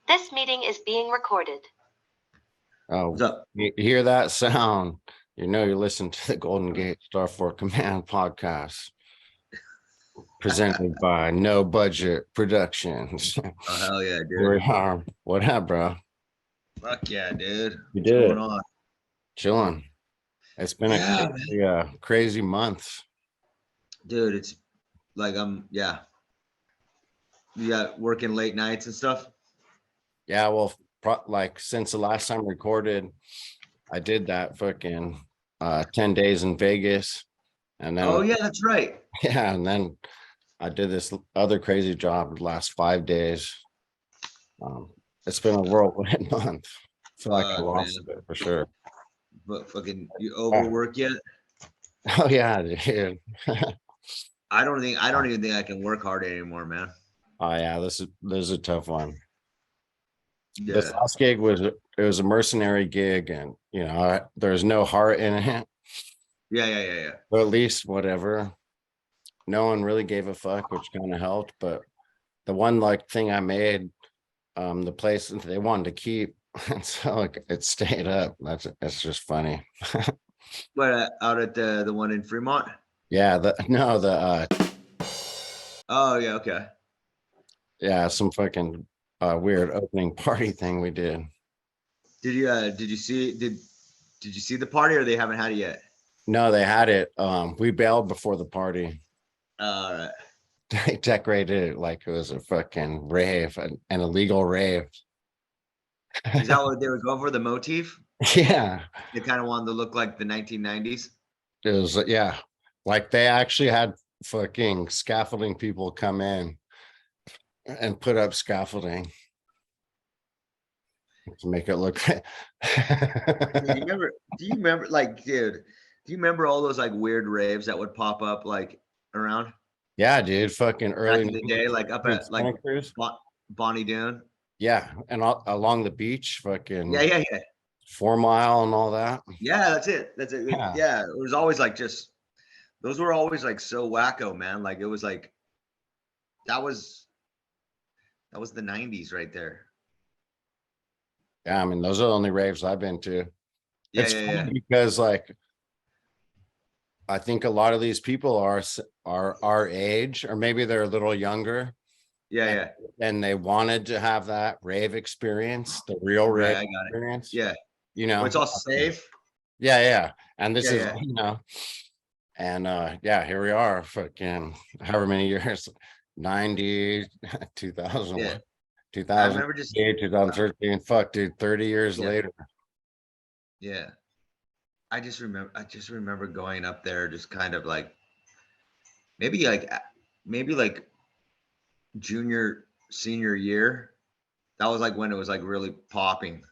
This meeting is being recorded. Oh, What's up? you hear that sound? You know you listen to the Golden Gate Starfort Command podcast, presented by No Budget Productions. Oh, hell yeah, Here we dude. are. What up, bro? Fuck yeah, dude. You What's did going it. on? Chilling. It's been a Yeah, crazy, crazy month. dude, it's like yeah. You got working late nights and stuff? Yeah, well, like since the last time recorded, I did that fucking 10 days in Vegas. And Oh, then, yeah, that's right. yeah, and then I did this other crazy job the last 5 days. It's been a whirlwind month. I feel like I Fuck, man. lost it for sure. But fucking, you Oh, overwork yet? oh yeah, dude. I don't even think I can work hard anymore, man. Oh yeah, this is a tough one. This Yeah. last gig was a mercenary gig, and there's no heart in it, Yeah. but at least whatever. No one really gave a fuck, which kind of helped. But the one like thing I made, the place they wanted to keep, and so it stayed up. That's just funny. But out at the one in Fremont? Yeah, the Oh, yeah, okay. yeah, some fucking weird opening party thing we did. Did you see the party, or they haven't had it yet? No, they had it. We bailed before the party. All right. They decorated it like it was a fucking rave, an illegal rave. Is that what they were going for, the motif? Yeah, They kind of wanted to look like the 1990s. it was, yeah, like they actually had fucking scaffolding people come in and put up scaffolding to make it look. Do you remember, like, dude, do you remember all those like weird raves that would pop up like around Yeah, dude, fucking back early in the day, like up dude, at like Santa Cruz. Bonnie Doon? Yeah, and along the beach, Yeah, fucking yeah. 4 Mile and all that. Yeah, that's it. That's it. Yeah, Yeah, it was always like just those were always like so wacko, man. Like it was like that was the 90s right there. yeah. I mean, those are the only raves I've been to. Yeah, It's yeah, funny yeah. because like I think a lot of these people are our age, or maybe they're a little younger, Yeah, and, yeah. and they wanted to have that rave experience, the real Right, rave I got it. experience. Yeah. You Well, know, it's all safe. yeah. And this Yeah, is, yeah. and yeah, here we are, fucking however many years, 90, 2000, Yeah. I remember just 2008, 2013. Fuck, dude, 30 years yeah, later. yeah. I just remember going up there just kind of like maybe like maybe like junior senior year. That was like when it was like really popping.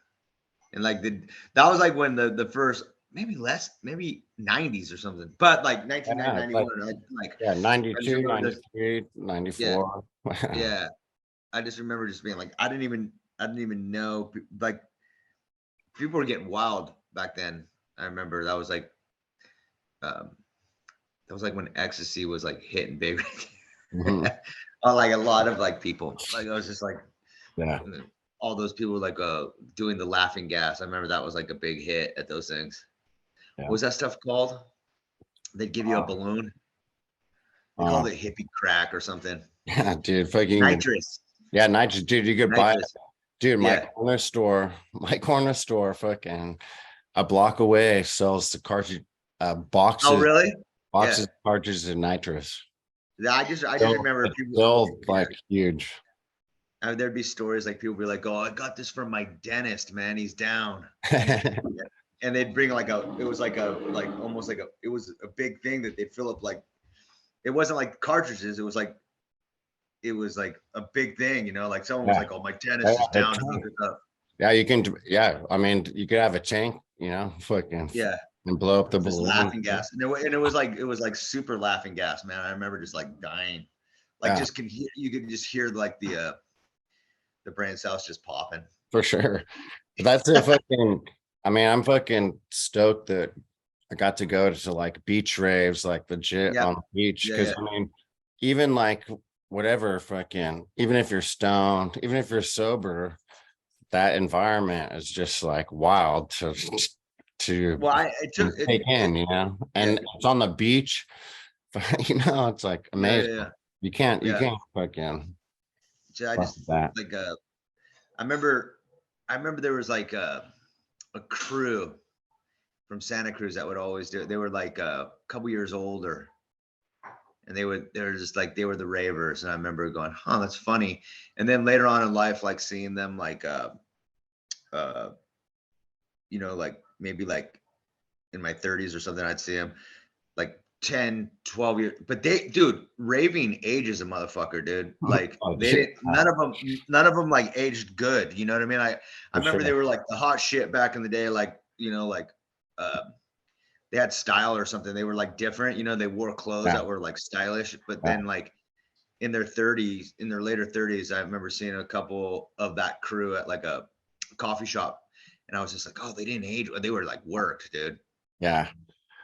And like that was like when the first maybe 90s or something. But like Yeah, 1990, it's like, 91 like yeah, I just 92, remember this 93, yeah, 94. yeah. I just remember just being like I didn't even know like people were getting wild back then. I remember um that was like when ecstasy was like hitting big. Mhm. Like a lot of like people. Like I was just like Yeah. all those people like doing the laughing gas. I remember that was like a big hit at those things. Yeah. What was that stuff called? They'd give you a balloon. They called it hippie crack or something. Yeah, dude, fucking Nitrous. yeah, nitrous, dude. You could buy it, Nitrous. dude. My Yeah. corner store, fucking a block away sells the cartridge boxes, Oh, really? Yeah. of cartridges of nitrous. I just Still, remember it's people. still Yeah. like huge. There'd be stories like people be like, "Oh, I got this from my dentist, man. He's down." And they'd bring like it was like almost like it was a big thing that they'd fill up like, it wasn't like cartridges. It was like a big thing, like someone was Yeah. like, "Oh, my dentist is down to hook it up." Yeah, you can. Yeah, I mean, you could have a tank, fucking Yeah. and blow up the Just balloon. laughing gas. And it was like super laughing gas, man. I remember just like dying. Like Yeah. just you could just hear like the brain cells just popping. For sure. That's a fucking, I mean, I'm fucking stoked that I got to go to like beach raves, like legit Yeah. on the beach. Yeah, Cause yeah. I mean, even like whatever fucking, even if you're stoned, even if you're sober, that environment is just like wild to Well, it took take in, you know, and it's on the beach. You know, it's like amazing. yeah. You can't Yeah. fucking So I fuck just with that. like I remember there was like a crew from Santa Cruz that would always do it. They were like a couple years older, and they were just like they were the ravers. And I remember going, "Huh, that's funny." And then later on in life, like seeing them like uh you know, like maybe like in my 30s or something, I'd see them like 10, 12 years. But dude, raving ages a motherfucker, dude. Like Oh, they yeah, didn't, none of them like aged good. You know what I mean? I for remember sure. they were like the hot shit back in the day, like, you know, like they had style or something. They were like different, you know, they wore clothes Yeah, that were like stylish, but yeah. then like in their 30s, in their later 30s, I remember seeing a couple of that crew at like a coffee shop. And I was just like, oh, they didn't age. They were like worked, dude. Yeah,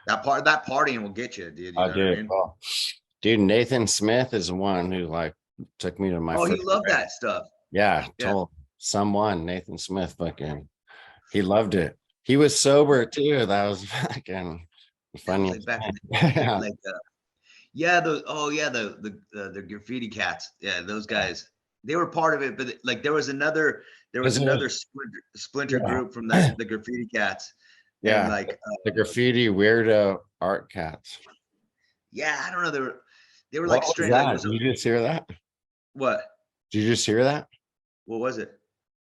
That partying will get you, dude. You I know what I do. mean? Oh, dude, Nathan Smith is the one who like took me to my Oh, he first loved rave. that stuff. Yeah, Yeah. told someone Nathan Smith fucking he loved it. He was sober too. That was fucking That was funny. like back in the day, Yeah. like yeah, the graffiti cats. Yeah, those guys. They were part of it, but like there was Is another it? splinter Yeah. group from the graffiti cats. And Yeah. like The graffiti weirdo art cats. yeah, I don't know, they were like What was strange. Like it that? was Did you just hear that? what? Did you just hear that? What was it?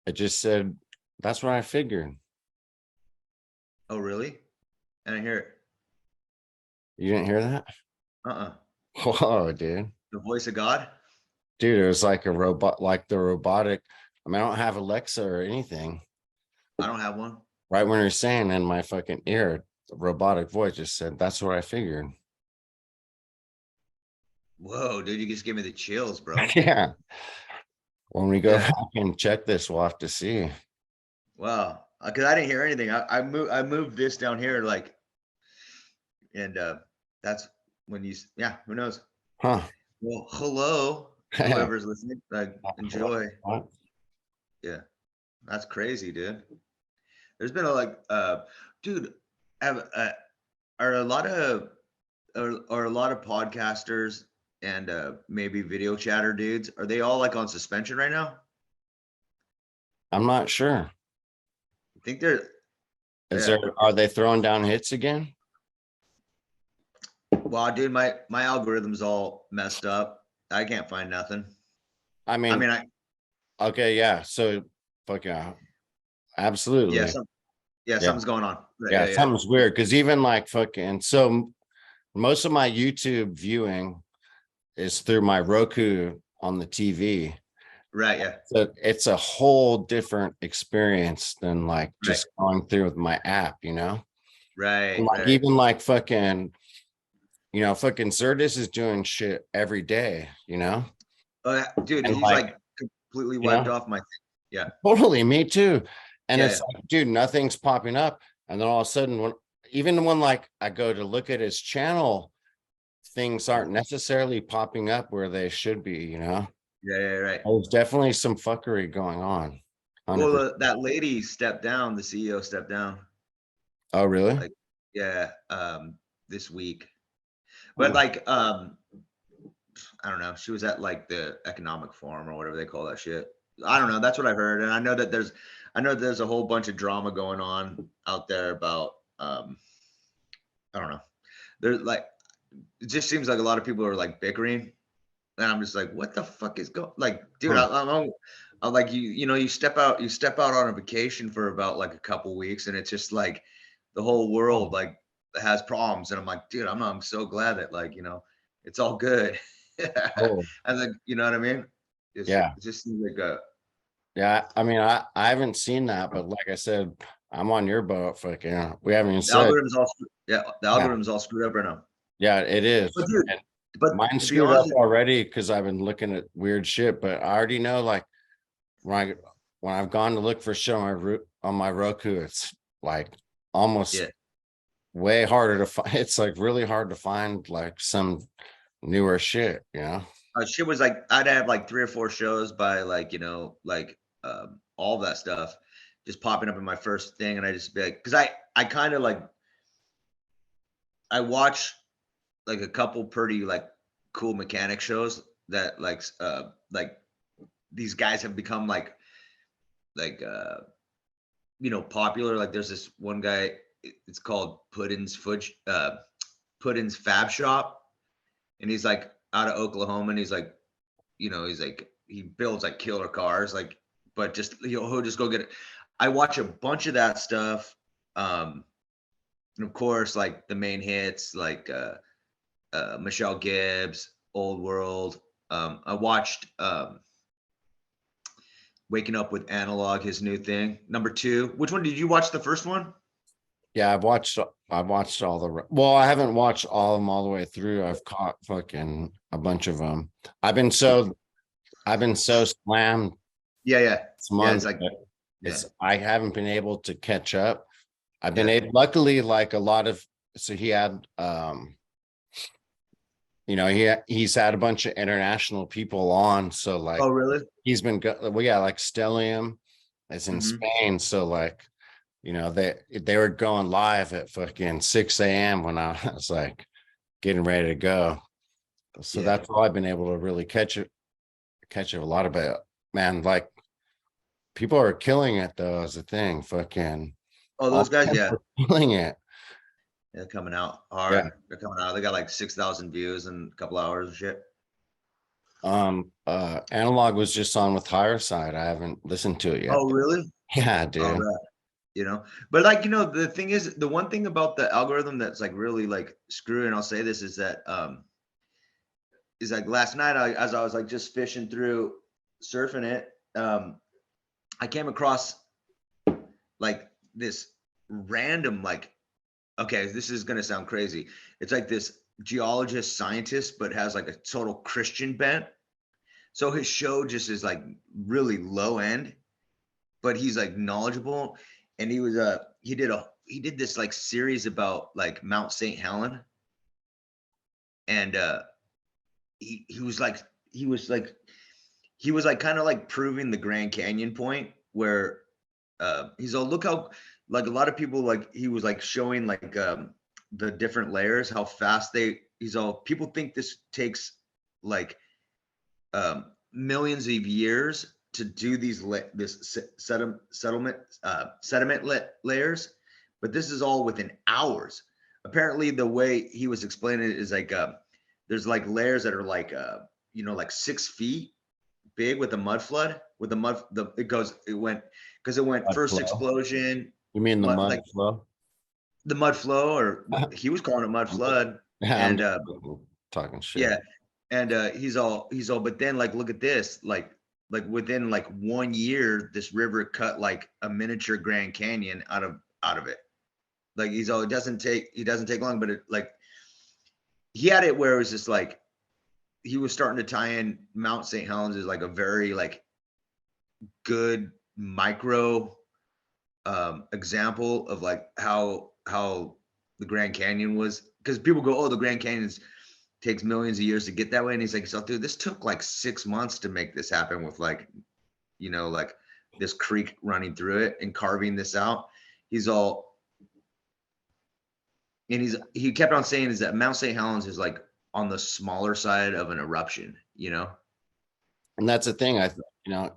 It just said, that's what I figured. Oh, really? I didn't hear it. You didn't hear that? Uh-uh. Whoa, dude. The voice of God? Dude, it was like a robot, like the robotic. I mean, I don't have Alexa or anything. I don't have one. Right when you're saying in my fucking ear, the robotic voice just said, that's what I figured. Whoa, dude, you just gave me the chills, bro. Yeah. When we go Yeah. back and check this, we'll have to see. Wow. Because I didn't hear anything. I moved this down here, like, and that's when yeah, who knows? Huh. Well, hello, Yeah. whoever's listening. Enjoy. What? Yeah, that's crazy, dude. There's been dude, have are a lot of are a lot of podcasters and maybe video chatter dudes, are they all like on suspension right now? I'm not sure. I think they're Is yeah. there, are they throwing down hits again? Well, dude, my algorithm's all messed up. I can't find nothing. I I mean, mean, okay, yeah. So, fuck yeah. yeah, Absolutely. Yeah. something's going on. Yeah. Yeah. Something's weird because even like fucking, so most of my YouTube viewing is through my Roku on the TV. Right. Yeah. So it's a whole different experience than like Right. just going through with my app, you know? Right. And like Right. even like fucking, you know, fucking Zerdis is doing shit every day, you know? Oh, yeah, dude, And he's like, like completely you wiped know, off my thing. Yeah. totally me too. And Yeah. it's like, dude, nothing's popping up. And then all of a sudden, even when like I go to look at his channel, things aren't necessarily popping up where they should be, you know? Yeah. Right. There's definitely some fuckery going on. 100%. Well, that lady stepped down. The CEO stepped down. Oh, really? Like, yeah. This week, but Hmm. like, I don't know. She was at like the economic forum or whatever they call that shit. I don't know. That's what I heard, and I know that there's a whole bunch of drama going on out there about I don't know. There's like it just seems like a lot of people are like bickering, and I'm just like, what the fuck is going? Like, dude, Hmm. I'm like you know you step out on a vacation for about like a couple weeks, and it's just like the whole world like has problems, and I'm like, dude, I'm so glad that like you know it's all good. Oh, And then you know what I mean? yeah. It just seems like a Yeah. I mean, I haven't seen that, but like I said, I'm on your boat. Fucking, we haven't even the said, the yeah, algorithm's all screwed up right now. yeah, it is. But dude, And but mine's to be screwed up honest, already because I've been looking at weird shit, but I already know like when I've gone to look for shit on my Roku, it's like almost yeah, way harder to find. It's like really hard to find like some newer shit, you know? shit was like I'd have like 3 or 4 shows by like you know like all that stuff, just popping up in my first thing, and I just be like, because I kind of like, I watch like a couple pretty like cool mechanic shows that like these guys have become like popular. Like there's this one guy, it's called Puddin's Fab Shop, and he's like out of Oklahoma, and he's like, he builds like killer cars, like, but just he'll just go get it. I watch a bunch of that stuff. And of course, like the main hits, like Michelle Gibbs, Old World. I watched Waking Up with Analog, his new thing. Number 2. Which one did you watch? The first one? Yeah, I've watched all well, I haven't watched all of them all the way through. I've caught fucking a bunch of them. I've been so slammed Yeah, yeah. this month. It's like, I haven't been able to catch up. I've been able, luckily, like a lot of, so he had he's had a bunch of international people on. So like, oh really? he's been like Stellium is in Mhm. Spain. So like, they were going live at fucking 6 a.m. when I was like getting ready to go. So that's all I've been able to really catch a lot of it, man. Like people are killing it though, as a thing. Fucking Oh, those guys, yeah. killing it. They're coming out hard. Yeah. They're coming out. They got like 6,000 views in a couple hours and shit. Analog was just on with Higher Side. I haven't listened to it yet. Oh, really? Yeah, dude. Oh, right. But like, the thing is, the one thing about the algorithm that's like really like screwing, I'll say this, is that is like last night, as I was like just fishing through, surfing it, I came across like this random, like, okay, this is gonna sound crazy. It's like this geologist scientist, but has like a total Christian bent. So his show just is like really low end, but he's like knowledgeable. And he did this like series about like Mount St. Helen. And he was like kind of like proving the Grand Canyon point, where he's all, look how, like, a lot of people, like, he was like showing like the different layers, how fast people think this takes like millions of years to do this sediment layers, but this is all within hours. Apparently the way he was explaining it is like there's like layers that are like like 6 feet big with a mud flood, with it went Mud first flow. Explosion. You mean the mud like flow? the mud flow, or he was calling it mud flood. Yeah, And talking shit. yeah, and he's all, but then like, look at this, like within like 1 year, this river cut like a miniature Grand Canyon out of it. Like he doesn't take long, but it, like, he had it where it was just like he was starting to tie in Mount St. Helens as like a very like good micro example of like how the Grand Canyon was, because people go, oh, the Grand Canyon's takes millions of years to get that way, and he's like, so dude, this took like 6 months to make this happen, with like like this creek running through it and carving this out. He's all, and he kept on saying is that Mount St. Helens is like on the smaller side of an eruption, And that's the thing.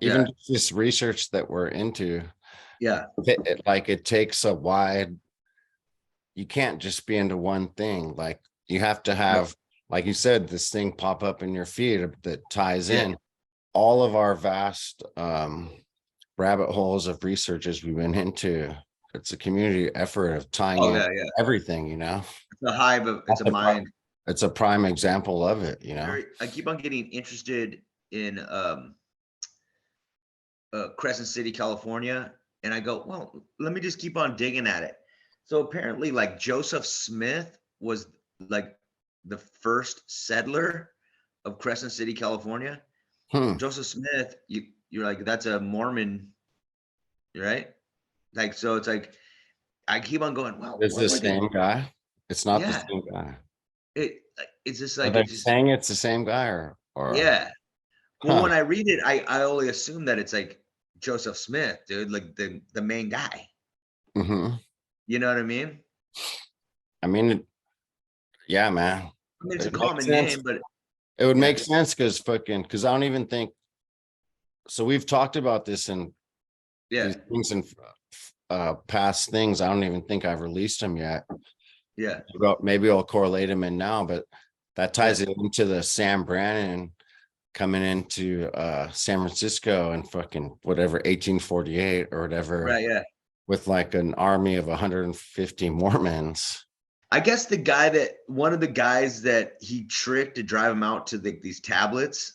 Even just this research that we're into, it takes a wide, you can't just be into one thing. Like you have to have, like you said, this thing pop up in your feed that ties in all of our vast rabbit holes of researches we went into. It's a community effort of tying in everything, It's a hive of, it's a mind. It's a prime example of it, I keep on getting interested in Crescent City, California, and I go, well, let me just keep on digging at it. So apparently, like, Joseph Smith was like the first settler of Crescent City, California. Joseph Smith, you're like, that's a Mormon, right? Like, so it's like, I keep on going, well, it's the same guy. It's not the same guy. It's just like, are they saying it's the same guy or yeah. Well, when I read it, I only assume that it's like Joseph Smith, dude, like the main guy. Hmm. You know what I mean? I mean, yeah, man. I mean, it's a It makes common sense. name, but It would yeah, make sense because I don't even think so. We've talked about this in yeah, these things in past things. I don't even think I've released them yet. yeah, Maybe I'll correlate them in now, but that yeah, ties it into the Sam Brannan coming into San Francisco in fucking whatever 1848 or whatever right, yeah. with like an army of 150 Mormons. I guess one of the guys that he tricked to drive him out to these tablets.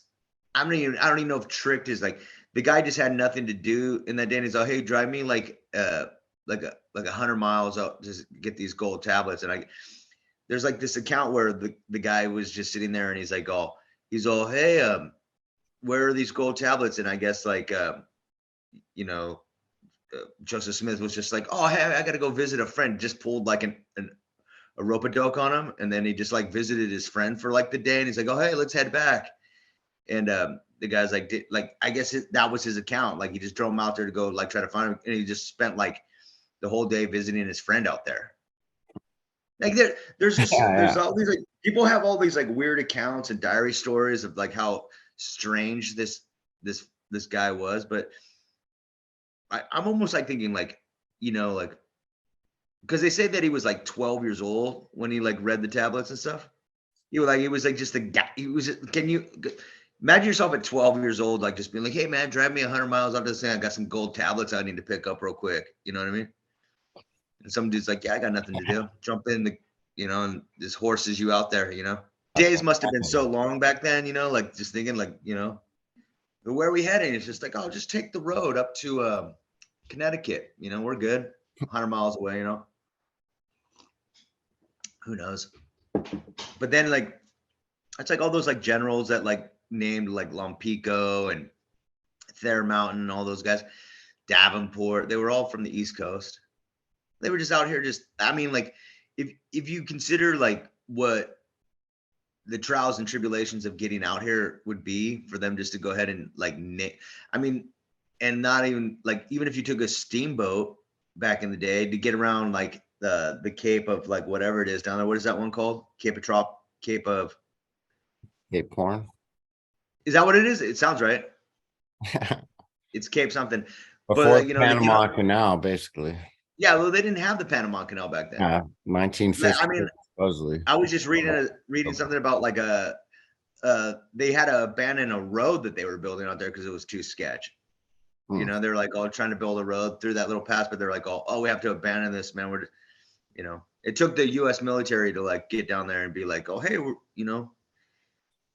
I don't even know if tricked is like the guy just had nothing to do in that day, and he's like, hey, drive me like 100 miles out, just get these gold tablets. And there's like this account where the guy was just sitting there, and he's all, hey, where are these gold tablets? And I guess like you know, Joseph Smith was just like, oh, hey, I got to go visit a friend. Just pulled like a rope-a-doke on him, and then he just like visited his friend for like the day, and he's like, oh, hey, let's head back. And the guy's like, I guess that was his account. Like he just drove him out there to go like try to find him, and he just spent like the whole day visiting his friend out there. Like there's just there's all these like people have all these like weird accounts and diary stories of like how strange this guy was. But I'm almost like thinking like, like because they say that he was like 12 years old when he like read the tablets and stuff. He was like just a guy. Can you imagine yourself at 12 years old, like just being like, hey man, drive me 100 miles up to the thing. I got some gold tablets I need to pick up real quick. You know what I mean? And some dude's like, yeah, I got nothing to do. Jump in and this horses you out there, Days must have been so long back then, like just thinking like, where are we heading? It's just like, oh, just take the road up to Connecticut. We're good. 100 miles away, Who knows? But then like it's like all those like generals that like named like Lompico and Thayer Mountain and all those guys, Davenport, they were all from the East Coast. They were just out here I mean, like if you consider like what the trials and tribulations of getting out here would be for them just to go ahead and like I mean, and not even like even if you took a steamboat back in the day to get around like the Cape of like whatever it is down there. What is that one called? Cape of Cape Horn. Is that what it is? It sounds right. It's Cape something. Before But the Panama Canal, basically. Yeah, well, they didn't have the Panama Canal back then. Yeah, 1950. I mean, supposedly. I was just reading something about like they had to abandon a road that they were building out there because it was too sketch. They're like, oh, trying to build a road through that little pass, but they're like, oh, we have to abandon this, man. It took the U.S. military to like get down there and be like, oh, hey, we're,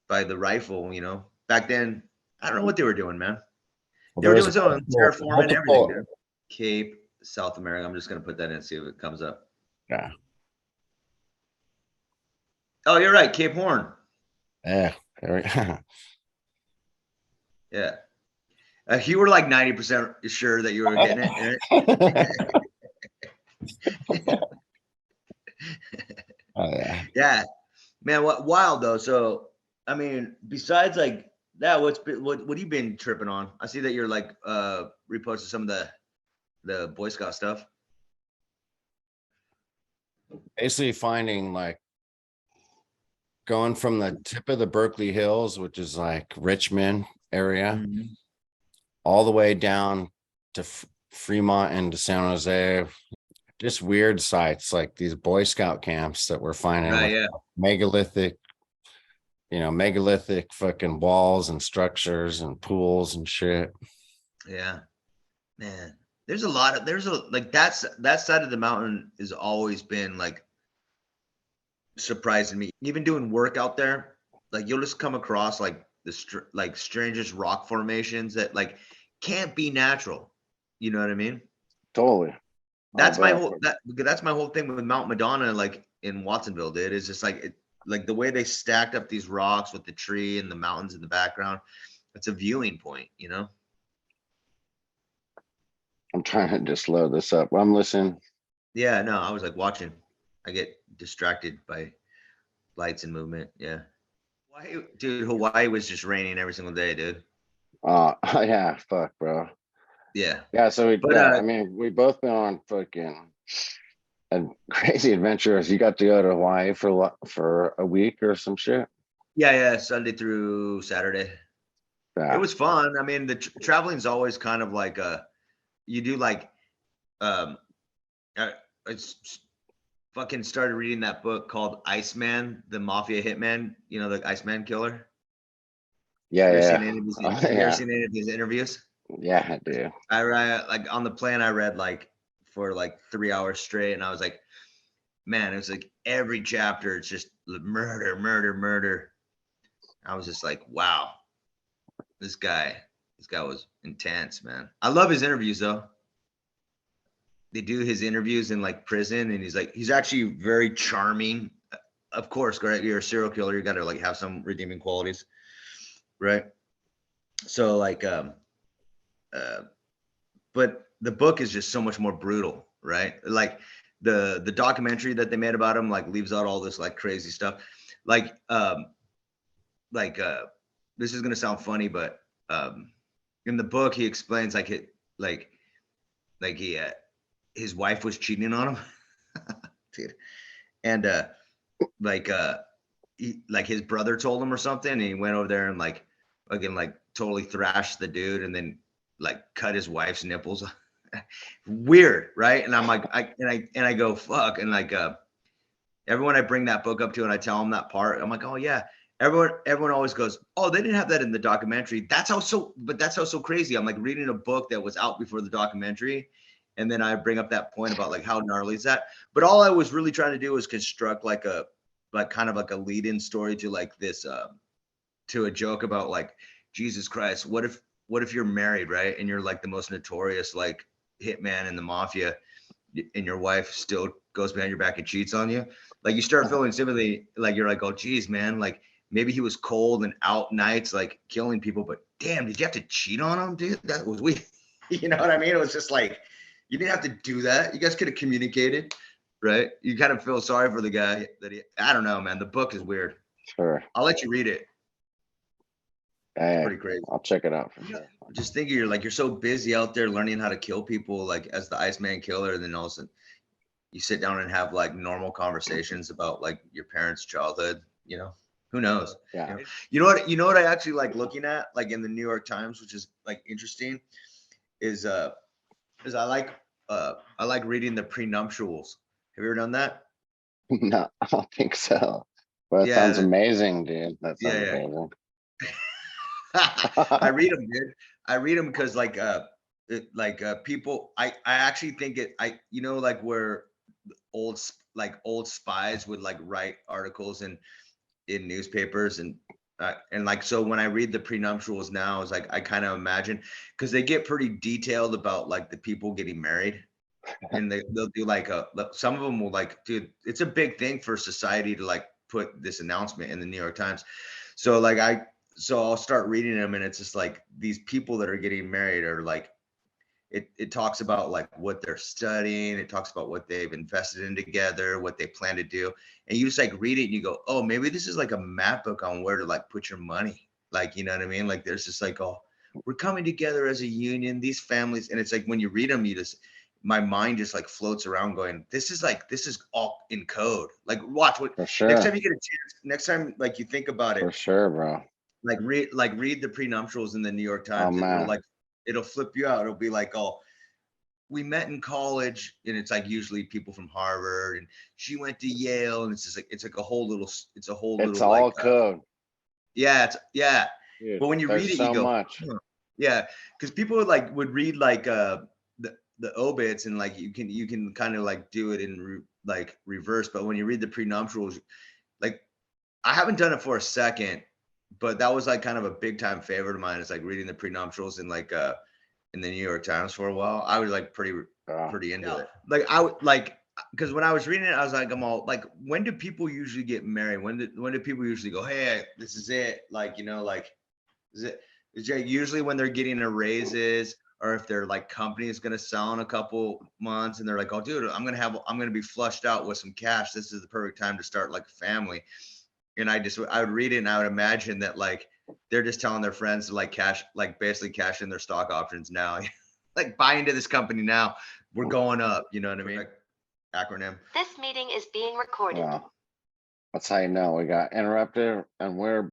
by the rifle, back then, I don't know what they were doing, man. They were doing something terraforming everything, dude. Cape, South America. I'm just gonna put that in and see if it comes up. Yeah. Oh, you're right, Cape Horn. Yeah. Yeah. You were like 90% sure that you were getting it. Oh yeah. Yeah, man. What wild though. So, I mean, besides like that, what have you been tripping on? I see that you're like reposting some of the Boy Scout stuff. Basically finding like going from the tip of the Berkeley Hills, which is like Richmond area, all the way down to Fremont and to San Jose. Just weird sites like these Boy Scout camps that we're finding, Right, yeah. megalithic fucking walls and structures and pools and shit. Yeah, man. There's that side of the mountain has always been like surprising me. Even doing work out there, like you'll just come across like the strangest rock formations that like can't be natural. You know what I mean? Totally. That's my whole thing with Mount Madonna, like in Watsonville, dude. It's just like like the way they stacked up these rocks with the tree and the mountains in the background. It's a viewing point, I'm trying to just load this up. I'm listening. Yeah, no, I was like watching. I get distracted by lights and movement. Yeah. Hawaii was just raining every single day, dude. Yeah, fuck, bro. Yeah. Yeah, so But I mean, we both been on fucking a crazy adventures. You got to go to Hawaii for a week or some shit. yeah, Sunday through Saturday. It Yeah, was fun. I mean, the traveling is always kind of like you do like um I, it's fucking started reading that book called Iceman, the Mafia Hitman, the Iceman killer. yeah, You ever yeah, seen any of his oh, have you ever yeah, seen any of his interviews? yeah. I do. I read like on the plane I read like for like 3 hours straight and I was like, man, it was like every chapter it's just murder, murder, murder. I was just like, wow, this guy, this guy was intense, man. I love his interviews though. They do his interviews in like prison and he's actually very charming. Of course, right? You're a serial killer, you got to like have some redeeming qualities, right? So like uh but the book is just so much more brutal, right? Like the documentary that they made about him like leaves out all this like crazy stuff. Like like this is going to sound funny, but in the book he explains like like he his wife was cheating on him. Dude. And like like his brother told him or something and he went over there and like again like totally thrashed the dude and then like cut his wife's nipples. Weird, right? And I'm like I go fuck and like everyone I bring that book up to and I tell them that part, I'm like, oh yeah. Everyone always goes, oh, they didn't have that in the documentary. That's how so crazy. I'm like reading a book that was out before the documentary. And then I bring up that point about like how gnarly is that. But all I was really trying to do was construct like kind of like a lead-in story to like this to a joke about like, Jesus Christ, what if you're married, right? And you're like the most notorious like hitman in the mafia and your wife still goes behind your back and cheats on you, like you start feeling sympathy. Like you're like, oh geez, man, like maybe he was cold and out nights like killing people, but damn, did you have to cheat on him, dude? That was weird. You know what I mean? It was just like you didn't have to do that. You guys could have communicated, right? You kind of feel sorry for the guy that I don't know, man. The book is weird. Sure. I'll let you read it. It's Hey, pretty crazy. I'll check it out for Yeah. sure. Just think you're so busy out there learning how to kill people like as the Iceman killer, and then all of a sudden you sit down and have like normal conversations about like your parents' childhood, who knows? Yeah. You know what I actually like looking at like in the New York Times, which is like interesting, is I like reading the prenuptials. Have you ever done that? No, I don't think so. But it sounds Yeah, amazing, dude. That sounds yeah, amazing. I read them, dude. I read them because people. I actually think like where old spies would like write articles in newspapers and like so when I read the prenuptials now, it's like I kind of imagine because they get pretty detailed about like the people getting married. And they'll do like some of them will like, dude, it's a big thing for society to like put this announcement in the New York Times. So like so I'll start reading them and it's just like these people that are getting married are like it talks about like what they're studying, it talks about what they've invested in together, what they plan to do. And you just like read it and you go, oh, maybe this is like a map book on where to like put your money. Like, you know what I mean? Like there's just like, oh, we're coming together as a union, these families. And it's like when you read them, my mind just like floats around going, this is all in code. Like watch what For next sure. time you get a chance, next time like you think about it, For sure, bro. like read the prenuptials in the New York Oh Times. man. It'll flip you out. It'll be like, oh, we met in college, and it's like usually people from Harvard, and she went to Yale, and it's like a whole little It's like all code. yeah. Dude, But when you read there's it, you so go, much. huh. Yeah, because people would read like the obits, and like you can kind of like do it in like reverse. But when you read the prenuptials, like I haven't done it for a second, but that was like kind of a big time favorite of mine. It's like reading the prenuptials in the New York Times for a while. I was like pretty into it. Like I would like because when I was reading it, I was like, I'm all like, when do people usually get married? When do people usually go, hey, this is it? Like, like is it usually when they're getting a raises or if their like company is gonna sell in a couple months and they're like, oh dude, I'm gonna be flushed out with some cash. This is the perfect time to start like a family. And I would read it and I would imagine that like they're just telling their friends to like basically cash in their stock options now. like buy into this company now. We're going up. You know what I mean? Acronym. This meeting is being recorded. Well, that's how you know we got interrupted and we're